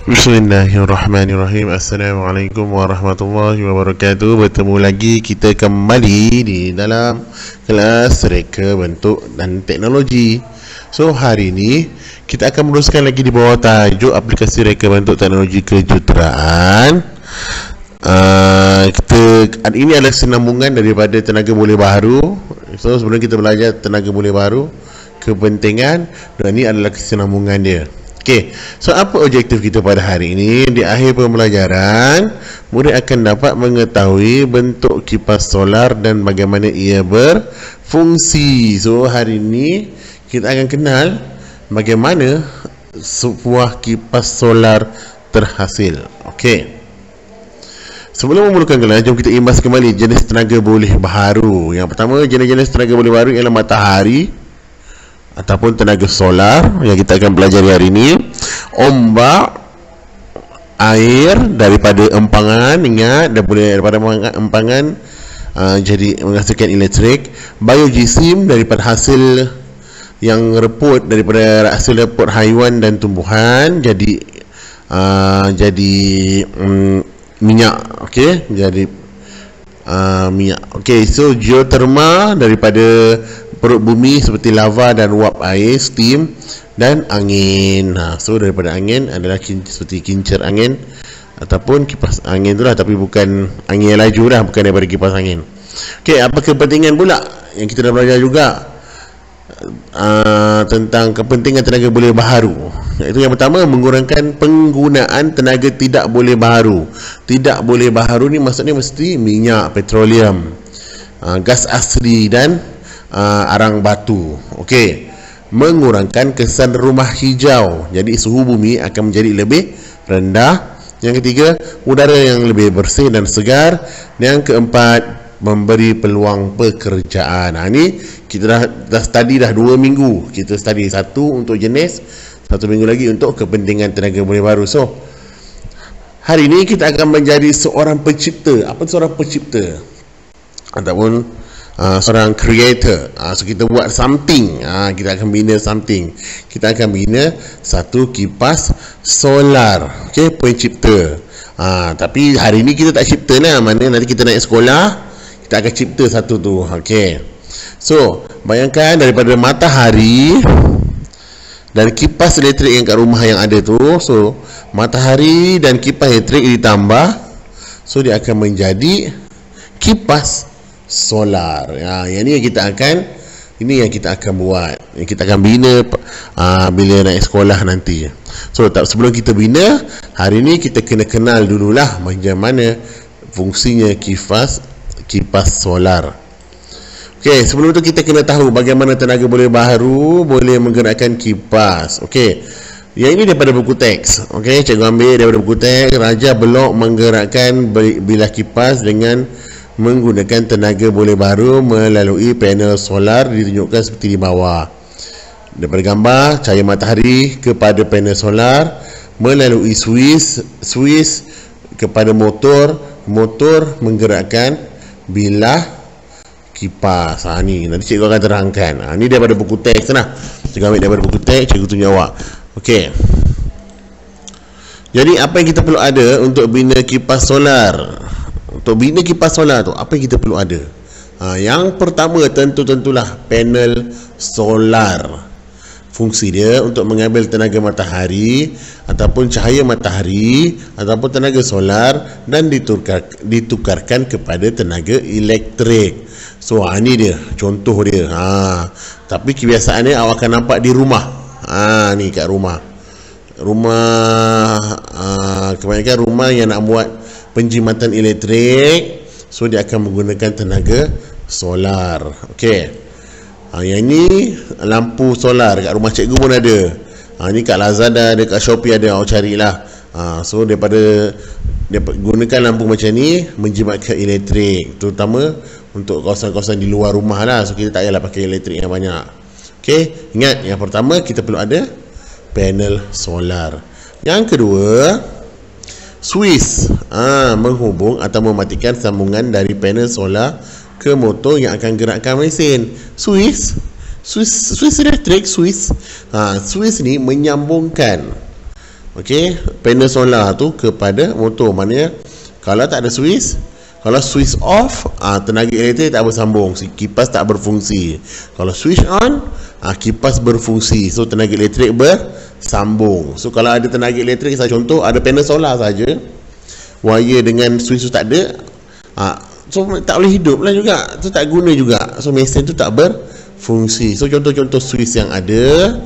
Bismillahirrahmanirrahim. Assalamualaikum warahmatullahi wabarakatuh. Bertemu lagi kita kembali di dalam kelas reka bentuk dan teknologi. So hari ini kita akan meneruskan lagi di bawah tajuk aplikasi reka bentuk teknologi kejuruteraan. Ini adalah kesinambungan daripada tenaga boleh baharu. So sebelum kita belajar tenaga boleh baharu, kepentingan, dan ini adalah kesinambungan dia. Okey, so apa objektif kita pada hari ini? Di akhir pembelajaran, murid akan dapat mengetahui bentuk kipas solar dan bagaimana ia berfungsi. So hari ini kita akan kenal bagaimana sebuah kipas solar terhasil. Okey. Sebelum memulakan kelas, jom kita imbas kembali jenis tenaga boleh baharu. Yang pertama, jenis-jenis tenaga boleh baharu ialah matahari ataupun tenaga solar yang kita akan pelajari hari ini. Ombak, air daripada empangan, ingat, daripada empangan jadi menghasilkan elektrik. Biojisim daripada hasil yang reput daripada hasil reput haiwan dan tumbuhan jadi minyak. Okey, jadi minyak. Okey, so geoterma daripada perut bumi seperti lava dan uap air, steam, dan angin. So daripada angin adalah seperti kincir angin ataupun kipas angin itulah, tapi bukan angin yang laju dah, bukan daripada kipas angin. Okey, apa kepentingan pula yang kita dah belajar juga tentang kepentingan tenaga boleh baharu. Iaitu yang pertama, mengurangkan penggunaan tenaga tidak boleh baharu. Tidak boleh baharu ni maksudnya mesti minyak, petroleum, gas asli dan arang batu. Okey, mengurangkan kesan rumah hijau, jadi suhu bumi akan menjadi lebih rendah. Yang ketiga, udara yang lebih bersih dan segar. Yang keempat, memberi peluang pekerjaan. Ini kita dah study dah 2 minggu. Kita study satu untuk jenis, 1 minggu lagi untuk kepentingan tenaga boleh baharu. So hari ini kita akan menjadi seorang pencipta. Apa seorang pencipta? Ataupun seorang creator. So kita buat something. Kita akan bina something. Kita akan bina satu kipas solar. Okey, pencipta. Tapi hari ini kita tak cipta lah. Mana nanti kita naik sekolah, kita akan cipta satu tu. Okey. So bayangkan daripada matahari dan kipas elektrik yang kat rumah yang ada tu. So matahari dan kipas elektrik ditambah, so dia akan menjadi kipas solar. Yang ini yang kita akan buat, yang kita akan bina bila naik sekolah nanti. So sebelum kita bina, hari ni kita kena kenal dululah macam mana fungsinya kipas solar. Okey, sebelum tu kita kena tahu bagaimana tenaga boleh baharu boleh menggerakkan kipas. Okey, yang ini daripada buku teks. Okey, cikgu ambil daripada buku teks. Raja Belok menggerakkan bilah kipas dengan menggunakan tenaga boleh baharu melalui panel solar, ditunjukkan seperti di bawah. Daripada gambar, cahaya matahari kepada panel solar melalui suis kepada motor menggerakkan bilah kipas. Ni nanti cikgu akan terangkan. Ni daripada buku teks lah. Cikgu ambil daripada buku teks, cikgu tunjuk awak. Okey. Jadi apa yang kita perlu ada untuk bina kipas solar? Untuk bina kipas solar tu, apa yang kita perlu ada? Yang pertama tentulah panel solar. Fungsi dia untuk mengambil tenaga matahari ataupun cahaya matahari ataupun tenaga solar dan ditukarkan kepada tenaga elektrik. So ni dia contoh dia. Tapi kebiasaannya awak akan nampak di rumah. Ni kat rumah kebanyakan rumah yang nak buat penjimatan elektrik, so dia akan menggunakan tenaga solar. Okey. Yang ni lampu solar kat rumah cikgu pun ada. Ni kat Lazada, dekat Shopee ada, awak carilah. So daripada gunakan lampu macam ni menjimatkan elektrik, terutama untuk kawasan-kawasan di luar rumah lah. So kita tak payahlah pakai elektrik yang banyak. Okey, ingat yang pertama kita perlu ada panel solar. Yang kedua, suis, menghubung atau mematikan sambungan dari panel solar ke motor yang akan gerakkan mesin. Suis elektrik, suis ni menyambungkan Okey, panel solar tu kepada motor. Maknanya kalau tak ada switch, kalau switch off, tenaga elektrik tak bersambung, kipas tak berfungsi. Kalau switch on, kipas berfungsi. So tenaga elektrik bersambung. So kalau ada tenaga elektrik, saya contoh ada panel solar saja, wire dengan switch tu tak ada, so tak boleh hidup lah juga, tu tak guna juga. So mesin tu tak berfungsi. So contoh-contoh switch yang ada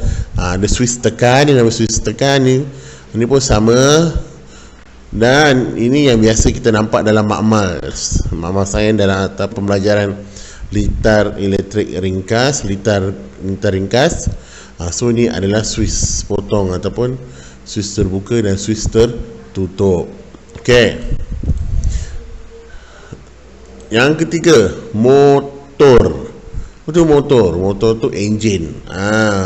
switch tekan, ni nama switch tekan ni. Ini pun sama. Dan ini yang biasa kita nampak dalam makmal sains dalam atau pembelajaran litar elektrik ringkas, litar ringkas. So ini adalah switch potong ataupun switch terbuka dan switch tertutup. Okey. Yang ketiga, motor. Itu motor tu enjin.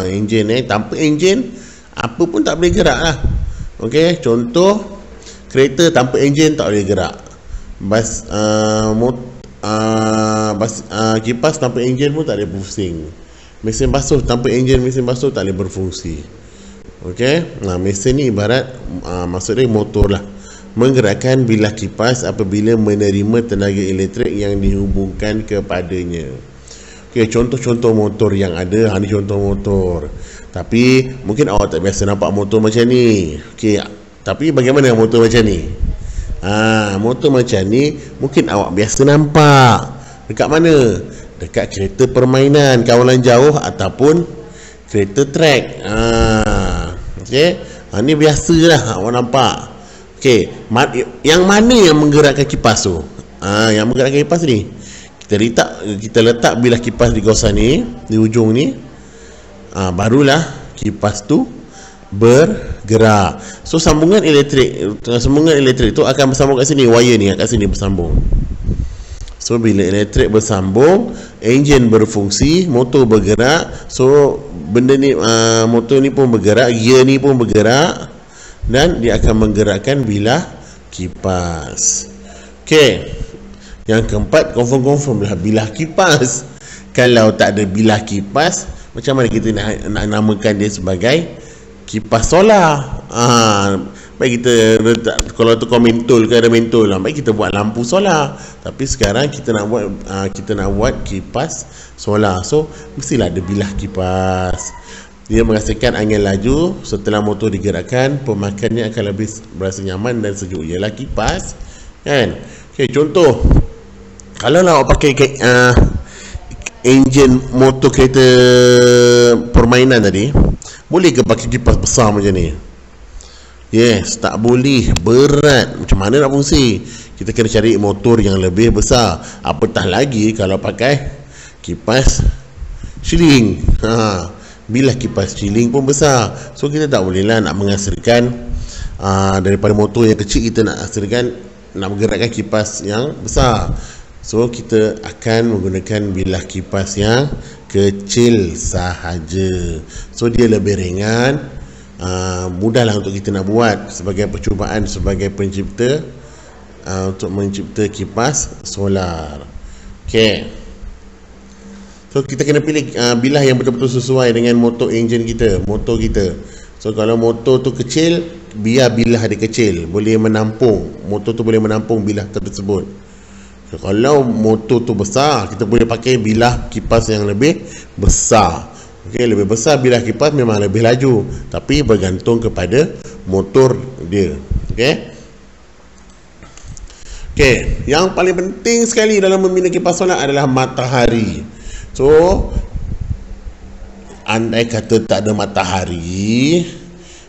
Enjin tanpa enjin apa pun tak boleh gerak lah. Okey, contoh kereta tanpa enjin tak boleh gerak. Kipas tanpa enjin pun tak boleh berfungsi. Mesin basuh tanpa enjin, mesin basuh tak boleh berfungsi. Okey, mesin ni ibarat maksudnya motor lah, menggerakkan bilah kipas apabila menerima tenaga elektrik yang dihubungkan kepadanya. Okey, contoh-contoh motor yang ada. Ini contoh motor. Tapi mungkin awak tak biasa nampak motor macam ni. Okey, tapi bagaimana motor macam ni? Motor macam ni mungkin awak biasa nampak dekat mana? Dekat kereta permainan kawalan jauh ataupun kereta track. Okey, ni biasalah awak nampak. Okey, yang mana yang menggerakkan kipas tu? Yang menggerakkan kipas ni, kita letak bilah kipas di kawasan ni, di ujung ni. Barulah kipas tu bergerak. So sambungan elektrik tu akan bersambung kat sini, wire ni kat sini bersambung. So bila elektrik bersambung, enjin berfungsi, motor bergerak. So benda ni, motor ni pun bergerak, gear ni pun bergerak, dan dia akan menggerakkan bilah kipas. Okey, yang keempat, confirm lah bilah kipas. Kalau tak ada bilah kipas, macam mana kita nak namakan dia sebagai kipas solar? Baik kita letak, kalau tu kau mentol ke ada mentol, baik kita buat lampu solar. Tapi sekarang kita nak buat kipas solar. So mestilah ada bilah kipas. Dia menghasilkan angin laju. Setelah motor digerakkan, pemakannya akan lebih berasa nyaman dan sejuk. Ialah kipas, kan? Okey, contoh, kalau lah awak pakai enjin motor kereta permainan tadi, boleh ke pakai kipas besar macam ni? Yes, tak boleh, berat. Macam mana nak fungsi? Kita kena cari motor yang lebih besar. Apatah lagi kalau pakai kipas shilling. Bilah kipas shilling pun besar. So kita tak bolehlah nak menghasilkan daripada motor yang kecil, kita nak hasilkan, nak menggerakkan kipas yang besar. So kita akan menggunakan bilah kipas yang kecil sahaja. So dia lebih ringan, mudahlah untuk kita nak buat sebagai percubaan sebagai pencipta, untuk mencipta kipas solar. Okey, so kita kena pilih bilah yang betul-betul sesuai dengan motor enjin kita, motor kita. So kalau motor tu kecil, biar bilah dia kecil, boleh menampung, motor tu boleh menampung bilah tersebut. Kalau motor tu besar, kita boleh pakai bilah kipas yang lebih besar. Okey, lebih besar bilah kipas memang lebih laju, tapi bergantung kepada motor dia. Okey, yang paling penting sekali dalam membina kipas solar adalah matahari. So andai kata tak ada matahari,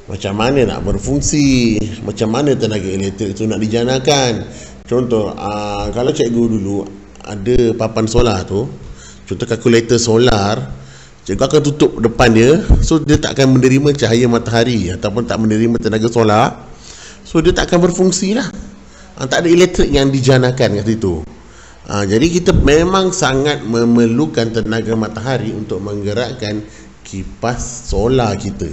macam mana nak berfungsi? Macam mana tenaga elektrik tu nak dijanakan? Contoh, kalau cikgu dulu ada papan solar tu, contoh kalkulator solar, cikgu akan tutup depan dia. So dia tak akan menerima cahaya matahari ataupun tak menerima tenaga solar. So dia tak akan berfungsi lah. Tak ada elektrik yang dijanakan kat situ. Jadi kita memang sangat memerlukan tenaga matahari untuk menggerakkan kipas solar kita.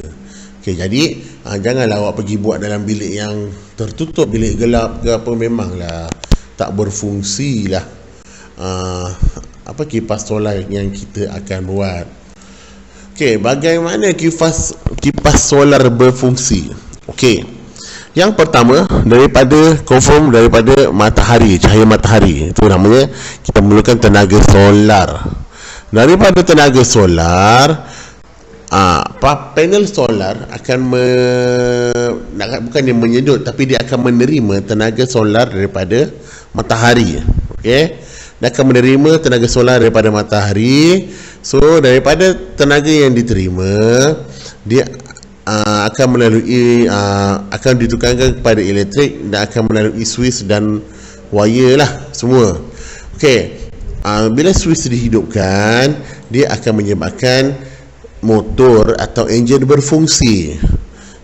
Okey, jadi janganlah awak pergi buat dalam bilik yang tertutup, bilik gelap ke apa, memanglah tak berfungsi lah kipas solar yang kita akan buat. Okey, bagaimana kipas solar berfungsi? Okey, Yang pertama, daripada confirm daripada matahari, cahaya matahari. Itu namanya kita memerlukan tenaga solar. Daripada tenaga solar, panel solar akan bukannya menyedot, tapi dia akan menerima tenaga solar daripada matahari. Okey, dia akan menerima tenaga solar daripada matahari. So daripada tenaga yang diterima, dia akan melalui akan ditukarkan kepada elektrik dan akan melalui switch dan wire lah semua. Okey, bila switch dihidupkan, dia akan menyebabkan motor atau enjin berfungsi.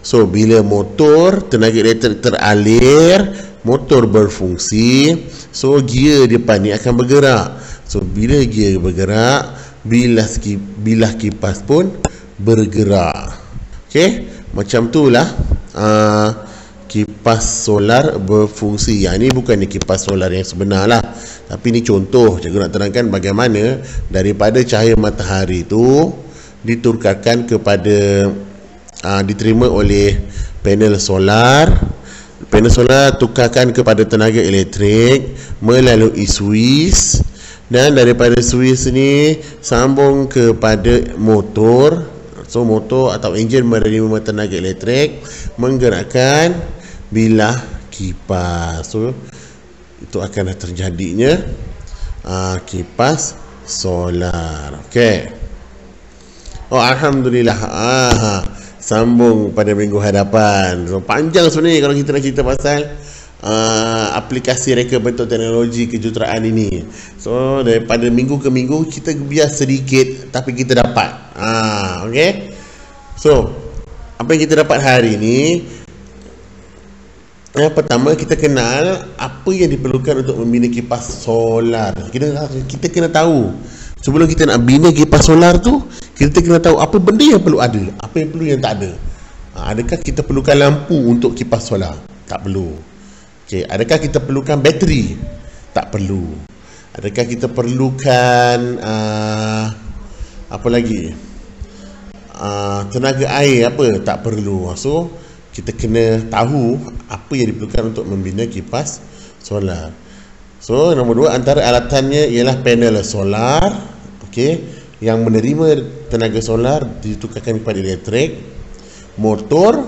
So bila motor, tenaga elektrik teralir, motor berfungsi, so gear depan ni akan bergerak. So bila gear bergerak, bilah kipas pun bergerak. Okey, macam itulah kipas solar berfungsi. Yang ini bukannya kipas solar yang sebenar lah, tapi ini contoh. Cikgu nak terangkan bagaimana daripada cahaya matahari itu ditukarkan kepada diterima oleh panel solar. Panel solar tukarkan kepada tenaga elektrik melalui switch, dan daripada switch ni sambung kepada motor. So motor atau enjin menerima tenaga elektrik menggerakkan bilah kipas. So itu akan terjadinya kipas solar. Okey. Oh, alhamdulillah. Sambung pada minggu hadapan. So panjang sebenarnya kalau kita nak cerita pasal aplikasi reka bentuk teknologi kejuruteraan ini. So daripada minggu ke minggu kita biar sedikit tapi kita dapat. Okey. So apa yang kita dapat hari ini, yang pertama kita kenal apa yang diperlukan untuk membina kipas solar. Kita kena tahu sebelum kita nak bina kipas solar tu, kita kena tahu apa benda yang perlu ada, apa yang perlu yang tak ada. Adakah kita perlukan lampu untuk kipas solar? Tak perlu. Okey, adakah kita perlukan bateri? Tak perlu. Adakah kita perlukan apa lagi? Tenaga air apa? Tak perlu. So kita kena tahu apa yang diperlukan untuk membina kipas solar. So nombor 2, antara alatannya ialah panel solar, okey, yang menerima tenaga solar ditukarkan kepada elektrik, motor,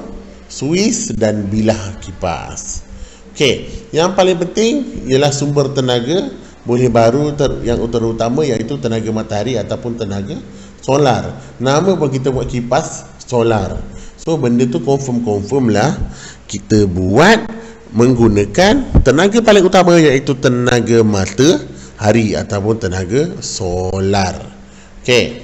switch dan bilah kipas. Okey, yang paling penting ialah sumber tenaga boleh baru yang terutama, iaitu tenaga matahari ataupun tenaga solar. Nama pun kita buat kipas solar. So benda tu confirm lah kita buat menggunakan tenaga paling utama, iaitu tenaga matahari ataupun tenaga solar. Okey.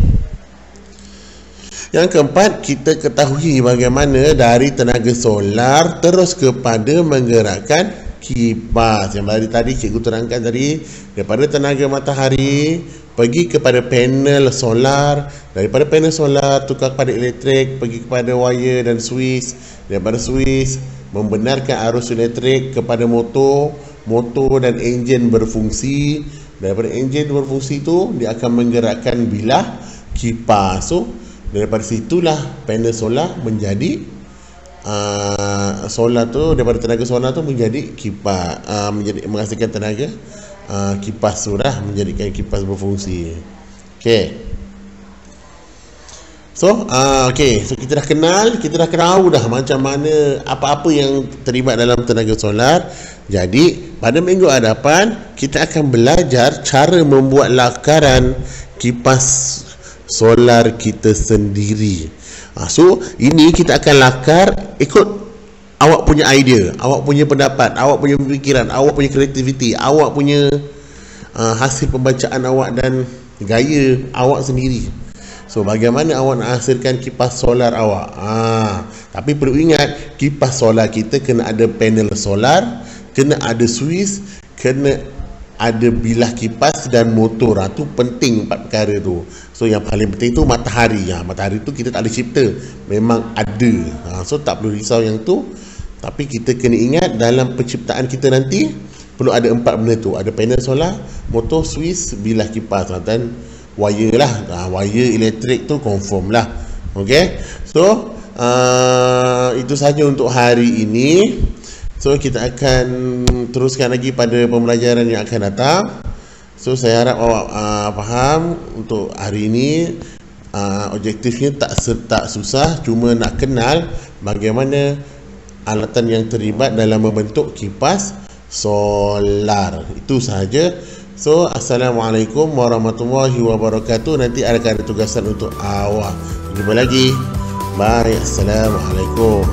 Yang keempat, kita ketahui bagaimana dari tenaga solar terus kepada menggerakkan kipas. Yang tadi cikgu terangkan tadi, daripada tenaga matahari pergi kepada panel solar, daripada panel solar tukar kepada elektrik, pergi kepada wire dan switch, daripada switch membenarkan arus elektrik kepada motor, motor dan enjin berfungsi, daripada enjin berfungsi tu dia akan menggerakkan bilah kipas. So daripada situlah panel solar menjadi solar tu, daripada tenaga solar tu menjadi kipas, menjadi menghasilkan tenaga kipas surah, menjadikan kipas berfungsi. Okey. So so kita dah kenal, kita dah tahu dah macam mana apa-apa yang terlibat dalam tenaga solar. Jadi pada minggu hadapan kita akan belajar cara membuat lakaran kipas solar kita sendiri. So ini kita akan lakar ikut awak punya idea, awak punya pendapat, awak punya pemikiran, awak punya kreativiti, awak punya hasil pembacaan awak dan gaya awak sendiri. So bagaimana awak nak hasilkan kipas solar awak? Tapi perlu ingat, kipas solar kita kena ada panel solar, kena ada switch, kena ada bilah kipas dan motor. Itu penting 4 perkara tu. So yang paling penting tu matahari. Matahari tu kita tak boleh cipta, memang ada. So tak perlu risau yang tu. Tapi kita kena ingat dalam penciptaan kita nanti perlu ada 4 benda tu. Ada panel solar, motor, switch, bilah kipas dan wire lah. Wire elektrik tu confirm lah. Okay. So Itu sahaja untuk hari ini. So kita akan teruskan lagi pada pembelajaran yang akan datang. So saya harap awak faham untuk hari ini. Objektifnya tak susah, cuma nak kenal bagaimana alatan yang terlibat dalam membentuk kipas solar. Itu sahaja. So assalamualaikum warahmatullahi wabarakatuh. Nanti akan ada tugasan untuk awak. Jumpa lagi. Bye. Assalamualaikum.